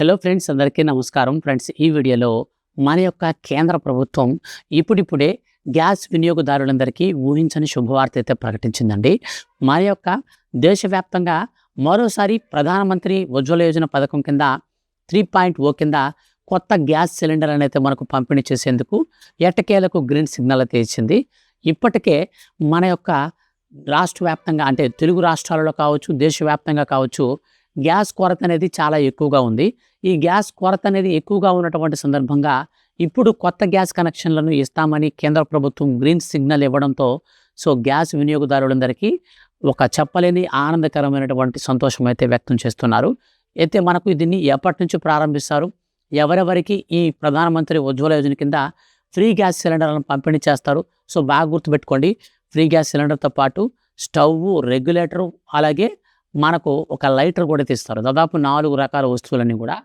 Hello friends, అందరికీ నమస్కారం. Friends, ఈ వీడియోలో మన యొక్క కేంద్ర ప్రభుత్వం ఇప్పుడిప్పుడే గ్యాస్ వినియోగదారులందరికీ ఊహించని శుభవార్త అయితే ప్రకటించిందండి. మన యొక్క దేశవ్యాప్తంగా మరోసారి ప్రధానమంత్రి ఉజ్వల యోజన పథకం కింద 3.0 కింద కొత్త గ్యాస్ సిలిండర్ అనేది మనకు పంపిణీ చేసేందుకు ఎట్టకేలకు గ్రీన్ సిగ్నల్ అయితే ఇచ్చింది. ఇప్పటికే మన యొక్క రాష్ట్ర వ్యాప్తంగా అంటే తెలుగు రాష్ట్రాలలో కావచ్చు, దేశవ్యాప్తంగా కావచ్చు, గ్యాస్ కొరత అనేది చాలా ఎక్కువగా ఉంది. ఈ గ్యాస్ కొరత అనేది ఎక్కువగా ఉన్నటువంటి సందర్భంగా ఇప్పుడు కొత్త గ్యాస్ కనెక్షన్లను ఇస్తామని కేంద్ర ప్రభుత్వం గ్రీన్ సిగ్నల్ ఇవ్వడంతో గ్యాస్ వినియోగదారులందరికీ ఒక చెప్పలేని ఆనందకరమైనటువంటి సంతోషం అయితే వ్యక్తం చేస్తున్నారు. అయితే మనకు దీన్ని ఎప్పటి నుంచి ప్రారంభిస్తారు, ఎవరెవరికి ఈ ప్రధానమంత్రి ఉజ్వల యోజన కింద ఫ్రీ గ్యాస్ సిలిండర్లను పంపిణీ చేస్తారు? బాగా గుర్తుపెట్టుకోండి, ఫ్రీ గ్యాస్ సిలిండర్తో పాటు స్టవ్, రెగ్యులేటరు, అలాగే మనకు ఒక లైటర్ కూడా తీస్తారు. దాదాపు 4 రకాల వస్తువులన్నీ కూడా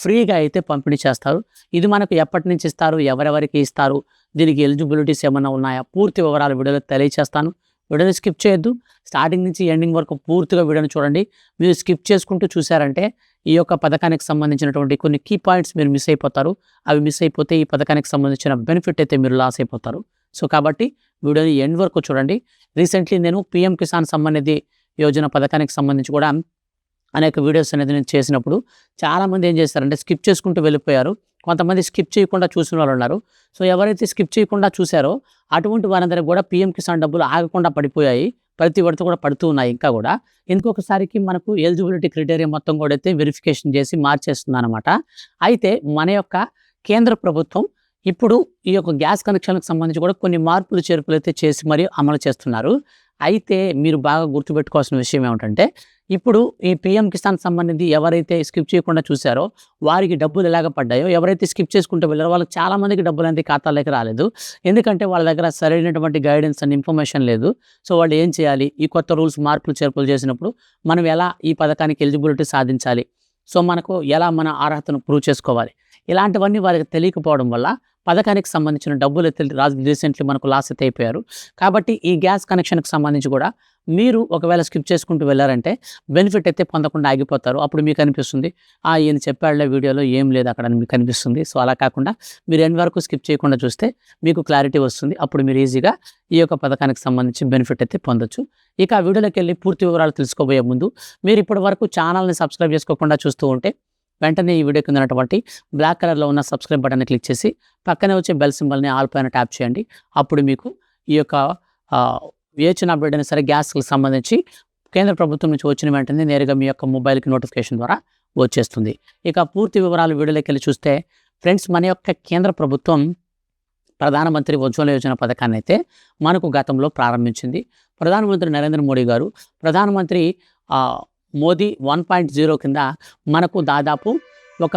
ఫ్రీగా అయితే పంపిణీ చేస్తారు. ఇది మనకు ఎప్పటి నుంచి ఇస్తారు, ఎవరెవరికి ఇస్తారు, దీనికి ఎలిజిబిలిటీస్ ఏమైనా ఉన్నాయా, పూర్తి వివరాలు వీడియోలో తెలియజేస్తాను. వీడియోని స్కిప్ చేయొద్దు, స్టార్టింగ్ నుంచి ఎండింగ్ వరకు పూర్తిగా వీడియోని చూడండి. మీరు స్కిప్ చేసుకుంటూ చూసారంటే ఈ యొక్క పథకానికి సంబంధించినటువంటి కొన్ని కీ పాయింట్స్ మీరు మిస్ అయిపోతారు. అవి మిస్ అయిపోతే ఈ పథకానికి సంబంధించిన బెనిఫిట్ అయితే మీరు లాస్ అయిపోతారు. కాబట్టి వీడియోని ఎండ్ వరకు చూడండి. రీసెంట్లీ నేను పిఎం కిసాన్ సమ్మాన్ నిధి యోజన పథకానికి సంబంధించి కూడా అనేక వీడియోస్ అనేది నేను చేసినప్పుడు చాలామంది ఏం చేస్తారంటే స్కిప్ చేసుకుంటూ వెళ్ళిపోయారు. కొంతమంది స్కిప్ చేయకుండా చూసిన వాళ్ళు ఉన్నారు. ఎవరైతే స్కిప్ చేయకుండా చూసారో అటువంటి వారందరికీ కూడా పిఎం కిసాన్ డబ్బులు ఆగకుండా పడిపోయాయి. ప్రతి విడత కూడా పడుతూ ఉన్నాయి. ఇంకా కూడా ఇంకొకసారికి మనకు ఎలిజిబిలిటీ క్రైటీరియా మొత్తం కూడా అయితే వెరిఫికేషన్ చేసి మార్చేస్తుంది అనమాట. అయితే మన యొక్క కేంద్ర ప్రభుత్వం ఇప్పుడు ఈ యొక్క గ్యాస్ కనెక్షన్లకు సంబంధించి కూడా కొన్ని మార్పులు చేర్పులు అయితే చేసి మరీ అమలు చేస్తున్నారు. అయితే మీరు బాగా గుర్తుపెట్టుకోవాల్సిన విషయం ఏమిటంటే, ఇప్పుడు ఈ పిఎం కిసాన్ సమ్మాన్ నిధి ఎవరైతే స్కిప్ చేయకుండా చూసారో వారికి డబ్బులు ఎలాగ పడ్డాయో, ఎవరైతే స్కిప్ చేసుకుంటూ వెళ్ళారో వాళ్ళకి చాలామందికి డబ్బులు అనేది ఖాతాలోకి రాలేదు. ఎందుకంటే వాళ్ళ దగ్గర సరైనటువంటి గైడెన్స్ అండ్ ఇన్ఫర్మేషన్ లేదు. వాళ్ళు ఏం చేయాలి, ఈ కొత్త రూల్స్ మార్పులు చేర్పులు చేసినప్పుడు మనం ఎలా ఈ పథకానికి ఎలిజిబిలిటీ సాధించాలి, మనకు ఎలా మన అర్హతను ప్రూవ్ చేసుకోవాలి, ఇలాంటివన్నీ వారికి తెలియకపోవడం వల్ల పథకానికి సంబంధించిన డబ్బులు అయితే రీసెంట్లీ మనకు లాస్ అయితే అయిపోయారు. కాబట్టి ఈ గ్యాస్ కనెక్షన్కి సంబంధించి కూడా మీరు ఒకవేళ స్కిప్ చేసుకుంటూ వెళ్ళారంటే బెనిఫిట్ అయితే పొందకుండా ఆగిపోతారు. అప్పుడు మీకు అనిపిస్తుంది, ఈయన చెప్పాడులే వీడియోలో ఏం లేదు అక్కడ అని మీకు అనిపిస్తుంది. అలా కాకుండా మీరు ఎండ్ వరకు స్కిప్ చేయకుండా చూస్తే మీకు క్లారిటీ వస్తుంది. అప్పుడు మీరు ఈజీగా ఈ యొక్క పథకానికి సంబంధించి బెనిఫిట్ అయితే పొందొచ్చు. ఇక ఆ వీడియోలోకి వెళ్ళి పూర్తి వివరాలు తెలుసుకోబోయే ముందు మీరు ఇప్పటి వరకు ఛానల్ని సబ్స్క్రైబ్ చేసుకోకుండా చూస్తూ ఉంటే వెంటనే ఈ వీడియో కింద ఉన్నటువంటి బ్లాక్ కలర్లో ఉన్న సబ్స్క్రైబ్ బటన్ని క్లిక్ చేసి పక్కనే వచ్చే బెల్ సింబల్ని ఆల్ పైన ట్యాప్ చేయండి. అప్పుడు మీకు ఈ యొక్క ఏ చిన్న అప్డేట్ అయినా సరే గ్యాస్కి సంబంధించి కేంద్ర ప్రభుత్వం నుంచి వచ్చిన వెంటనే నేరుగా మీ యొక్క మొబైల్కి నోటిఫికేషన్ ద్వారా వచ్చేస్తుంది. ఇక పూర్తి వివరాలు వీడియోలోకి వెళ్ళి చూస్తే ఫ్రెండ్స్, మన యొక్క కేంద్ర ప్రభుత్వం ప్రధానమంత్రి ఉజ్వల యోజన పథకాన్ని అయితే మనకు గతంలో ప్రారంభించింది. ప్రధానమంత్రి నరేంద్ర మోడీ గారు ప్రధానమంత్రి మోదీ 1.0 కింద మనకు దాదాపు ఒక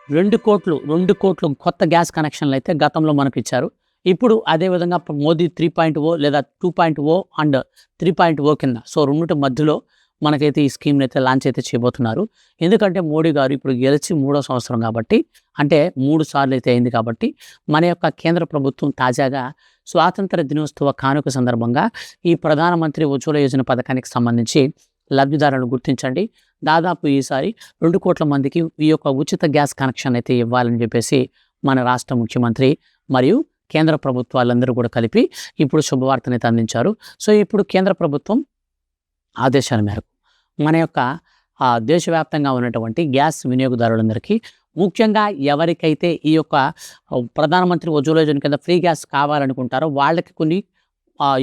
2 కోట్లు కొత్త గ్యాస్ కనెక్షన్లు అయితే గతంలో మనకు ఇచ్చారు. ఇప్పుడు అదేవిధంగా మోదీ 3.0 లేదా 2.0 అండ్ 3.0 కింద రెండింటి మధ్యలో మనకైతే ఈ స్కీమ్ని అయితే లాంచ్ అయితే చేయబోతున్నారు. ఎందుకంటే మోడీ గారు ఇప్పుడు గెలిచి 3వ సంవత్సరం కాబట్టి, అంటే 3 సార్లు అయితే అయింది కాబట్టి, మన యొక్క కేంద్ర ప్రభుత్వం తాజాగా స్వాతంత్ర దినోత్సవ కానుక సందర్భంగా ఈ ప్రధానమంత్రి ఉజ్వల యోజన పథకానికి సంబంధించి లబ్ధిదారులను గుర్తించండి, దాదాపు ఈసారి 2 కోట్ల మందికి ఈ యొక్క ఉచిత గ్యాస్ కనెక్షన్ అయితే ఇవ్వాలని చెప్పేసి మన రాష్ట్ర ముఖ్యమంత్రి మరియు కేంద్ర ప్రభుత్వాలందరూ కూడా కలిపి ఇప్పుడు శుభవార్తనైతే అందించారు. ఇప్పుడు కేంద్ర ప్రభుత్వం ఆదేశాల మేరకు మన యొక్క దేశవ్యాప్తంగా ఉన్నటువంటి గ్యాస్ వినియోగదారులందరికీ, ముఖ్యంగా ఎవరికైతే ఈ యొక్క ప్రధానమంత్రి ఉజ్వల యోజన కింద ఫ్రీ గ్యాస్ కావాలనుకుంటారో వాళ్ళకి కొన్ని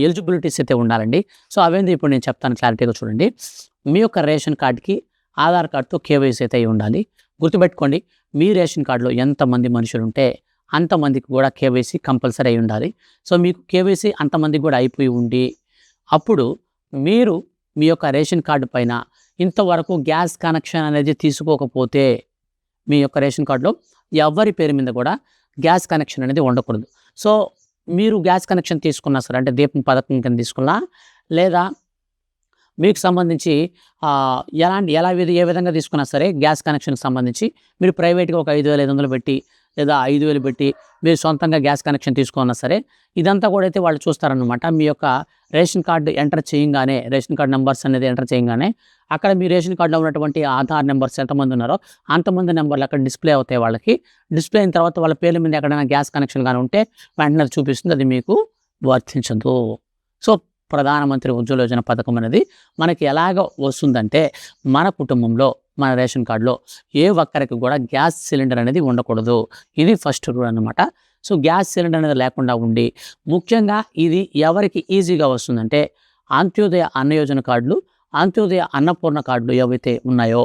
ఎలిజిబిలిటీస్ అయితే ఉండాలండి. అవేంది ఇప్పుడు నేను చెప్తాను, క్లారిటీగా చూడండి. మీ యొక్క రేషన్ కార్డ్కి ఆధార్ కార్డ్తో కేవైసీ అయితే అయి ఉండాలి. గుర్తుపెట్టుకోండి, మీ రేషన్ కార్డులో ఎంతమంది మనుషులు ఉంటే అంతమందికి కూడా కేవైసీ కంపల్సరీ అయి ఉండాలి. మీకు కేవైసీ అంతమందికి కూడా అయిపోయి ఉండి, అప్పుడు మీరు మీ యొక్క రేషన్ కార్డు పైన ఇంతవరకు గ్యాస్ కనెక్షన్ అనేది తీసుకోకపోతే మీ యొక్క రేషన్ కార్డులో ఎవరి పేరు మీద కూడా గ్యాస్ కనెక్షన్ అనేది ఉండకూడదు. మీరు గ్యాస్ కనెక్షన్ తీసుకున్నా సరే, అంటే దీపం పథకం కింద తీసుకున్నా, లేదా మీకు సంబంధించి ఏ విధంగా తీసుకున్నా సరే గ్యాస్ కనెక్షన్కి సంబంధించి మీరు ప్రైవేట్గా ఒక 5,500 పెట్టి లేదా 5,000 పెట్టి మీరు సొంతంగా గ్యాస్ కనెక్షన్ తీసుకున్నా సరే, ఇదంతా కూడా అయితే వాళ్ళు చూస్తారనమాట. మీ యొక్క రేషన్ కార్డు ఎంటర్ చేయంగానే, రేషన్ కార్డ్ నెంబర్స్ అనేది ఎంటర్ చేయంగానే అక్కడ మీ రేషన్ కార్డులో ఉన్నటువంటి ఆధార్ నెంబర్స్ ఎంతమంది ఉన్నారో అంతమంది నెంబర్లు అక్కడ డిస్ప్లే అవుతాయి వాళ్ళకి. డిస్ప్లే అయిన తర్వాత వాళ్ళ పేర్ల మీద ఎక్కడైనా గ్యాస్ కనెక్షన్ కానీ ఉంటే వెంటనే అది చూపిస్తుంది, అది మీకు వర్తించదు. సో ప్రధానమంత్రి ఉజ్వల యోజన పథకం అనేది మనకి ఎలాగ వస్తుందంటే, మన కుటుంబంలో మన రేషన్ కార్డులో ఏ ఒక్కరికి కూడా గ్యాస్ సిలిండర్ అనేది ఉండకూడదు. ఇది ఫస్ట్ రూల్ అనమాట. సో గ్యాస్ సిలిండర్ అనేది లేకుండా ఉండి, ముఖ్యంగా ఇది ఎవరికి ఈజీగా వస్తుందంటే, అంత్యోదయ అన్న యోజన కార్డులు, అంత్యోదయ అన్నపూర్ణ కార్డులు ఏవైతే ఉన్నాయో,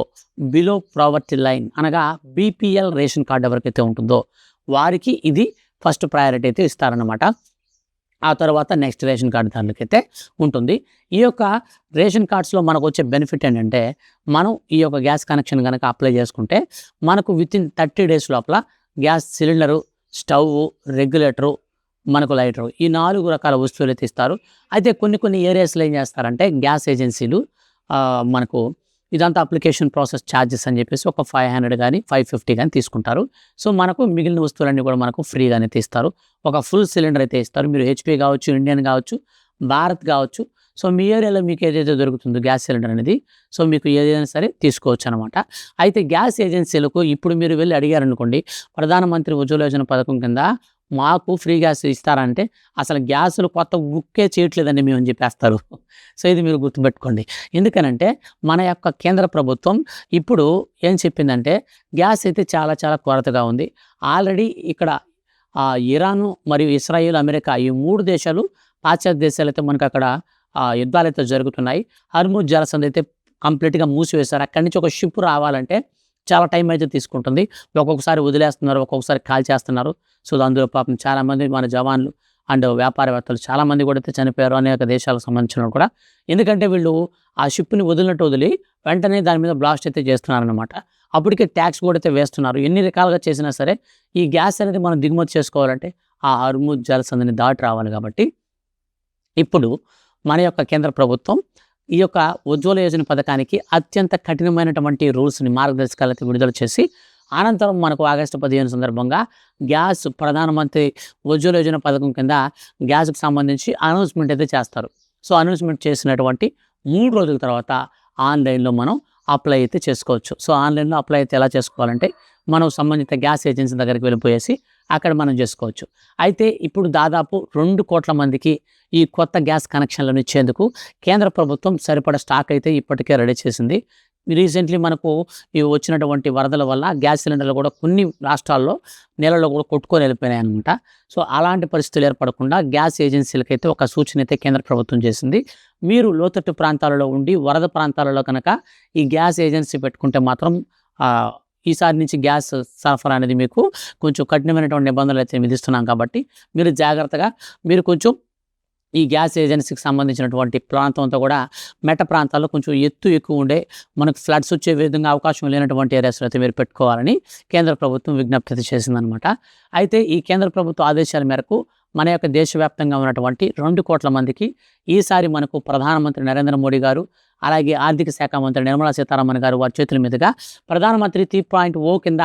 బిలో ప్రావర్టీ లైన్ అనగా బీపీఎల్ రేషన్ కార్డు ఎవరికైతే ఉంటుందో వారికి ఇది ఫస్ట్ ప్రయారిటీ అయితే ఇస్తారన్నమాట. ఆ తర్వాత నెక్స్ట్ రేషన్ కార్డుదారులకైతే ఉంటుంది. ఈ యొక్క రేషన్ కార్డ్స్లో మనకు వచ్చే బెనిఫిట్ ఏంటంటే, మనం ఈ యొక్క గ్యాస్ కనెక్షన్ కనుక అప్లై చేసుకుంటే మనకు వితిన్ 30 days లోపల గ్యాస్ సిలిండరు, స్టవ్, రెగ్యులేటరు, మనకు లైటరు, ఈ 4 రకాల వస్తువులు అయితే ఇస్తారు. అయితే కొన్ని ఏరియాస్లో ఏం చేస్తారంటే గ్యాస్ ఏజెన్సీలు మనకు ఇదంతా అప్లికేషన్ ప్రాసెస్ ఛార్జెస్ అని చెప్పేసి ఒక 500 కానీ 550 కానీ తీసుకుంటారు. సో మనకు మిగిలిన వస్తువులన్నీ కూడా మనకు ఫ్రీగానే తీస్తారు. ఒక ఫుల్ సిలిండర్ అయితే ఇస్తారు. మీరు హెచ్పీ కావచ్చు, ఇండియన్ కావచ్చు, భారత్ కావచ్చు. సో మీ ఏరియాలో మీకు ఏదైతే దొరుకుతుందో గ్యాస్ సిలిండర్ అనేది, సో మీకు ఏదైనా సరే తీసుకోవచ్చు అనమాట. అయితే గ్యాస్ ఏజెన్సీలకు ఇప్పుడు మీరు వెళ్ళి అడిగారనుకోండి, ప్రధానమంత్రి ఉజ్వల యోజన పథకం కింద మాకు ఫ్రీ గ్యాస్ ఇస్తారంటే, అసలు గ్యాసులు కొత్త బుక్కే చేయట్లేదండి మేము అని చెప్పేస్తారు. సో ఇది మీరు గుర్తుపెట్టుకోండి. ఎందుకనంటే మన యొక్క కేంద్ర ప్రభుత్వం ఇప్పుడు ఏం చెప్పిందంటే, గ్యాస్ అయితే చాలా చాలా కొరతగా ఉంది. ఆల్రెడీ ఇక్కడ ఇరాను మరియు ఇస్రాయేల్, అమెరికా ఈ 3 దేశాలు, పాశ్చాత్య దేశాలు అయితే మనకు అక్కడ యుద్ధాలు అయితే జరుగుతున్నాయి. హర్ముజ్ జలసంధి అయితే కంప్లీట్గా మూసివేశారు. అక్కడి నుంచి ఒక షిప్ రావాలంటే చాలా టైం అయితే తీసుకుంటుంది. ఒక్కొక్కసారి వదిలేస్తున్నారు, ఒక్కొక్కసారి కాల్ చేస్తున్నారు. సో అందులో పాపం చాలామంది మన జవాన్లు అండ్ వ్యాపారవేత్తలు చాలామంది కూడా అయితే చనిపోయారు, అనేక దేశాలకు సంబంధించిన కూడా. ఎందుకంటే వీళ్ళు ఆ షిప్ని వదిలి వెంటనే దాని మీద బ్లాస్ట్ అయితే చేస్తున్నారనమాట. అప్పటికే ట్యాక్స్ కూడా అయితే వేస్తున్నారు. ఎన్ని రకాలుగా చేసినా సరే ఈ గ్యాస్ అనేది మనం దిగుమతి చేసుకోవాలంటే ఆ హర్ముజ్ జలసంధిని దాటి రావాలి. కాబట్టి ఇప్పుడు మన యొక్క కేంద్ర ప్రభుత్వం ఈ యొక్క ఉజ్వల యోజన పథకానికి అత్యంత కఠినమైనటువంటి రూల్స్ని, మార్గదర్శకాలు అయితే విడుదల చేసి, అనంతరం మనకు ఆగస్టు 15 సందర్భంగా గ్యాస్ ప్రధానమంత్రి ఉజ్వల యోజన పథకం కింద గ్యాస్కి సంబంధించి అనౌన్స్మెంట్ అయితే చేస్తారు. సో అనౌన్స్మెంట్ చేసినటువంటి 3 రోజుల తర్వాత ఆన్లైన్లో మనం అప్లై అయితే చేసుకోవచ్చు. సో ఆన్లైన్లో అప్లై అయితే ఎలా చేసుకోవాలంటే, మనం సంబంధిత గ్యాస్ ఏజెన్సీ దగ్గరికి వెళ్ళిపోయేసి అక్కడ మనం చేసుకోవచ్చు. అయితే ఇప్పుడు దాదాపు 2 కోట్ల మందికి ఈ కొత్త గ్యాస్ కనెక్షన్లను ఇచ్చేందుకు కేంద్ర ప్రభుత్వం సరిపడా స్టాక్ అయితే ఇప్పటికే రెడీ చేసింది. రీసెంట్లీ మనకు ఈ వచ్చినటువంటి వరదల వల్ల గ్యాస్ సిలిండర్లు కూడా కొన్ని రాష్ట్రాల్లో నెలలో కూడా కొట్టుకొని వెళ్ళిపోయినాయి అనమాట. సో అలాంటి పరిస్థితులు ఏర్పడకుండా గ్యాస్ ఏజెన్సీలకైతే ఒక సూచన అయితే కేంద్ర ప్రభుత్వం చేసింది. మీరు లోతట్టు ప్రాంతాలలో ఉండి వరద ప్రాంతాలలో కనుక ఈ గ్యాస్ ఏజెన్సీ పెట్టుకుంటే మాత్రం ఈసారి నుంచి గ్యాస్ సరఫరా అనేది మీకు కొంచెం కఠినమైనటువంటి నిబంధనలు అయితే విధిస్తున్నాం. కాబట్టి మీరు జాగ్రత్తగా, మీరు కొంచెం ఈ గ్యాస్ ఏజెన్సీకి సంబంధించినటువంటి ప్రాంతం అంతా కూడా మెట్ట ప్రాంతాల్లో కొంచెం ఎక్కువ ఉండే, మనకు ఫ్లడ్స్ వచ్చే విధంగా అవకాశం లేనటువంటి ఏరియాస్లో అయితే మీరు పెట్టుకోవాలని కేంద్ర ప్రభుత్వం విజ్ఞప్తి చేసిందనమాట. అయితే ఈ కేంద్ర ప్రభుత్వ ఆదేశాల మేరకు మన యొక్క దేశవ్యాప్తంగా ఉన్నటువంటి 2 కోట్ల మందికి ఈసారి మనకు ప్రధానమంత్రి నరేంద్ర మోడీ గారు, అలాగే ఆర్థిక శాఖ మంత్రి నిర్మలా సీతారామన్ గారు వారి చేతుల మీదుగా ప్రధానమంత్రి 3.0 కింద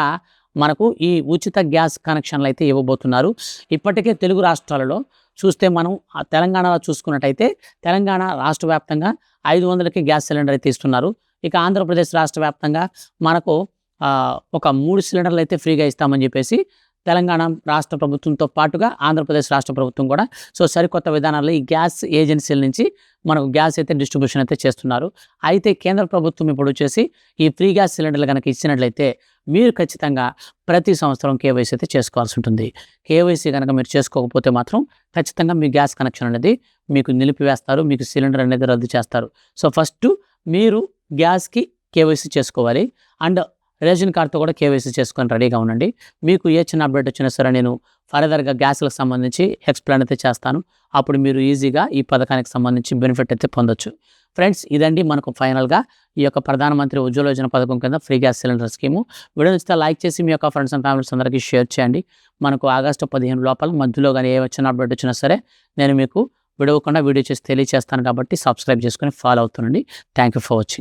మనకు ఈ ఉచిత గ్యాస్ కనెక్షన్లు అయితే ఇవ్వబోతున్నారు. ఇప్పటికే తెలుగు రాష్ట్రాలలో చూస్తే మనం తెలంగాణలో చూసుకున్నట్టయితే తెలంగాణ రాష్ట్ర వ్యాప్తంగా 500కి గ్యాస్ సిలిండర్ అయితే ఇస్తున్నారు. ఇక ఆంధ్రప్రదేశ్ రాష్ట్ర వ్యాప్తంగా మనకు ఒక 3 సిలిండర్లు అయితే ఫ్రీగా ఇస్తామని చెప్పేసి తెలంగాణ రాష్ట్ర ప్రభుత్వంతో పాటుగా ఆంధ్రప్రదేశ్ రాష్ట్ర ప్రభుత్వం కూడా సో సరికొత్త విధానాల్లో ఈ గ్యాస్ ఏజెన్సీల నుంచి మనకు గ్యాస్ అయితే డిస్ట్రిబ్యూషన్ అయితే చేస్తున్నారు. అయితే కేంద్ర ప్రభుత్వం ఇప్పుడు వచ్చేసి ఈ ఫ్రీ గ్యాస్ సిలిండర్లు కనుక ఇచ్చినట్లయితే మీరు ఖచ్చితంగా ప్రతి సంవత్సరం కేవైసీ అయితే చేసుకోవాల్సి ఉంటుంది. కేవైసీ కనుక మీరు చేసుకోకపోతే మాత్రం ఖచ్చితంగా మీ గ్యాస్ కనెక్షన్ అనేది మీకు నిలిపివేస్తారు, మీకు సిలిండర్ అనేది రద్దు చేస్తారు. సో ఫస్ట్ మీరు గ్యాస్కి కేవైసీ చేసుకోవాలి అండ్ రేషన్ కార్డుతో కూడా కేవైసీ చేసుకొని రెడీగా ఉండండి. మీకు ఏ చిన్న అప్డేట్ వచ్చినా సరే నేను ఫర్దర్గా గ్యాస్లకు సంబంధించి ఎక్స్ప్లెయిన్ అయితే చేస్తాను. అప్పుడు మీరు ఈజీగా ఈ పథకానికి సంబంధించి బెనిఫిట్ అయితే పొందొచ్చు. ఫ్రెండ్స్, ఇదండి మనకు ఫైనల్గా ఈ యొక్క ప్రధానమంత్రి ఉజ్వల యోజన పథకం కింద free gas cylinder scheme. Video నచ్చితే లైక్ చేసి మీ యొక్క ఫ్రెండ్స్ అండ్ ఫ్యామిలీస్ అందరికీ షేర్ చేయండి. మనకు ఆగస్టు 15 లోపల మధ్యలో కానీ ఏ వచ్చిన అప్డేట్ వచ్చినా సరే నేను మీకు వీడియో చేసి తెలియజేస్తాను. కాబట్టి సబ్స్క్రైబ్ చేసుకొని ఫాలో అవుతుండండి. Thank you for watching.